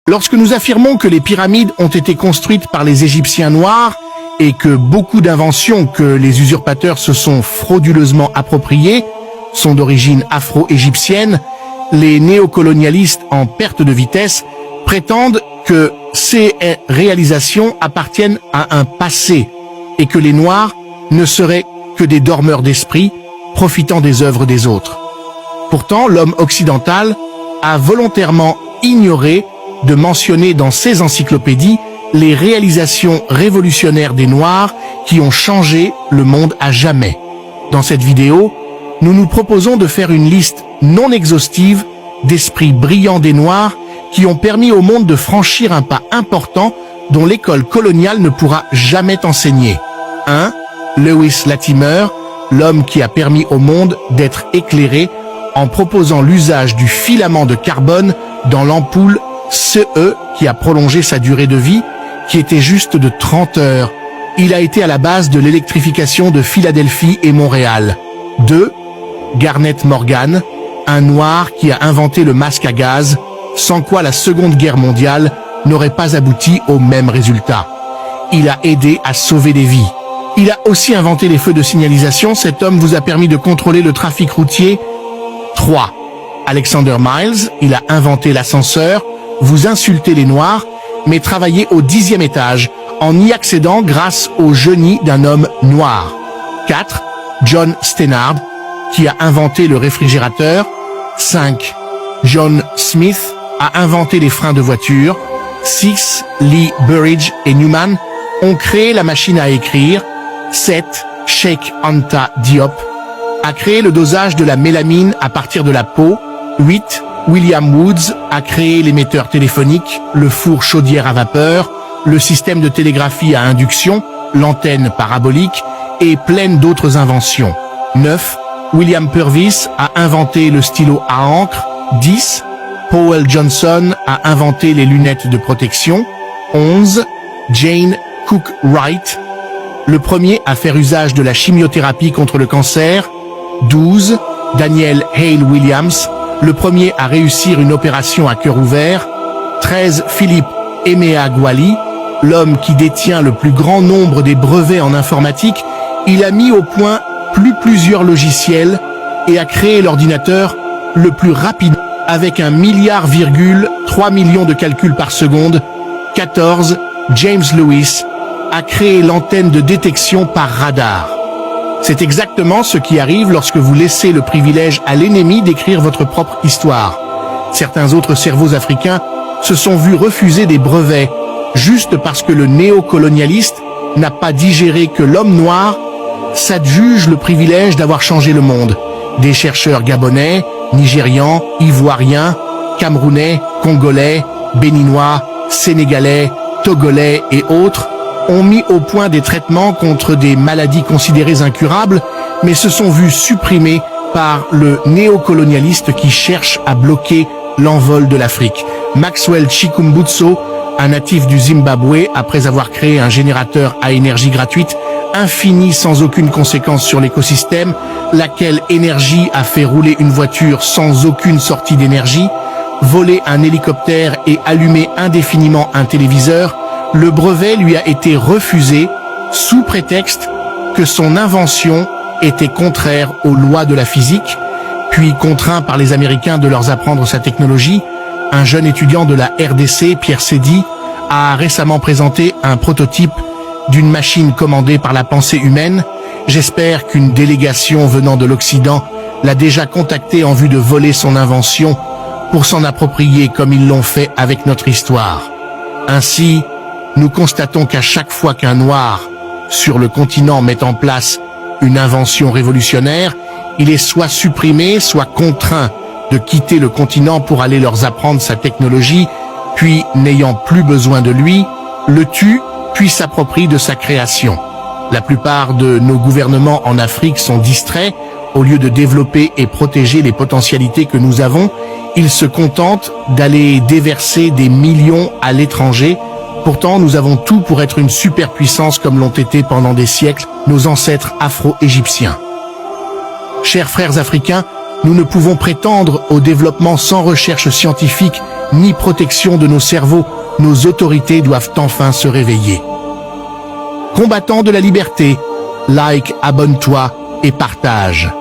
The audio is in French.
Lorsque nous affirmons que les pyramides ont été construites par les Égyptiens noirs et que beaucoup d'inventions que les usurpateurs se sont frauduleusement appropriées sont d'origine afro-égyptienne, les néocolonialistes en perte de vitesse prétendent que ces réalisations appartiennent à un passé et que les Noirs ne seraient que des dormeurs d'esprit profitant des œuvres des autres. Pourtant, l'homme occidental a volontairement ignoré de mentionner dans ses encyclopédies les réalisations révolutionnaires des Noirs qui ont changé le monde à jamais. Dans cette vidéo, nous nous proposons de faire une liste non exhaustive d'esprits brillants des Noirs qui ont permis au monde de franchir un pas important dont l'école coloniale ne pourra jamais t'enseigner. 1. Lewis Latimer, l'homme qui a permis au monde d'être éclairé en proposant l'usage du filament de carbone dans l'ampoule CE qui a prolongé sa durée de vie, qui était juste de 30 heures. Il a été à la base de l'électrification de Philadelphie et Montréal. 2. Garnet Morgan, un noir qui a inventé le masque à gaz, sans quoi la Seconde Guerre mondiale n'aurait pas abouti au même résultat. Il a aidé à sauver des vies. Il a aussi inventé les feux de signalisation. Cet homme vous a permis de contrôler le trafic routier. 3. Alexander Miles, il a inventé l'ascenseur. Vous insultez les Noirs, mais travaillez au 10e étage en y accédant grâce au génie d'un homme noir. 4. John Stannard, qui a inventé le réfrigérateur. 5. John Smith a inventé les freins de voiture. 6. Lee Burridge et Newman ont créé la machine à écrire. 7. Cheikh Anta Diop a créé le dosage de la mélamine à partir de la peau. 8. William Woods a créé l'émetteur téléphonique, le four chaudière à vapeur, le système de télégraphie à induction, l'antenne parabolique et plein d'autres inventions. 9. William Purvis a inventé le stylo à encre. 10. Powell Johnson a inventé les lunettes de protection. 11. Jane Cook Wright, le premier à faire usage de la chimiothérapie contre le cancer. 12. Daniel Hale Williams, le premier à réussir une opération à cœur ouvert. 13. Philippe Emeagwali, l'homme qui détient le plus grand nombre des brevets en informatique. Il a mis au point plusieurs logiciels et a créé l'ordinateur le plus rapide avec 1,3 milliard de calculs par seconde. 14. James Lewis a créé l'antenne de détection par radar. C'est exactement ce qui arrive lorsque vous laissez le privilège à l'ennemi d'écrire votre propre histoire. Certains autres cerveaux africains se sont vus refuser des brevets juste parce que le néocolonialiste n'a pas digéré que l'homme noir s'adjuge le privilège d'avoir changé le monde. Des chercheurs gabonais, nigérians, ivoiriens, camerounais, congolais, béninois, sénégalais, togolais et autres ont mis au point des traitements contre des maladies considérées incurables, mais se sont vus supprimés par le néocolonialiste qui cherche à bloquer l'envol de l'Afrique. Maxwell Chikumbutso, un natif du Zimbabwe, après avoir créé un générateur à énergie gratuite, infini sans aucune conséquence sur l'écosystème, laquelle énergie a fait rouler une voiture sans aucune sortie d'énergie, voler un hélicoptère et allumer indéfiniment un téléviseur, le brevet lui a été refusé sous prétexte que son invention était contraire aux lois de la physique, puis contraint par les Américains de leur apprendre sa technologie. Un jeune étudiant de la RDC, Pierre Sédy, a récemment présenté un prototype d'une machine commandée par la pensée humaine. J'espère qu'une délégation venant de l'Occident l'a déjà contacté en vue de voler son invention pour s'en approprier comme ils l'ont fait avec notre histoire. Ainsi, nous constatons qu'à chaque fois qu'un Noir sur le continent met en place une invention révolutionnaire, il est soit supprimé, soit contraint de quitter le continent pour aller leur apprendre sa technologie, puis, n'ayant plus besoin de lui, le tue, puis s'approprie de sa création. La plupart de nos gouvernements en Afrique sont distraits. Au lieu de développer et protéger les potentialités que nous avons, ils se contentent d'aller déverser des millions à l'étranger. Pourtant, nous avons tout pour être une superpuissance comme l'ont été pendant des siècles nos ancêtres afro-égyptiens. Chers frères africains, Nous ne pouvons prétendre au développement sans recherche scientifique ni protection de nos cerveaux. Nos autorités doivent enfin se réveiller. Combattants de la liberté, like, abonne-toi et partage.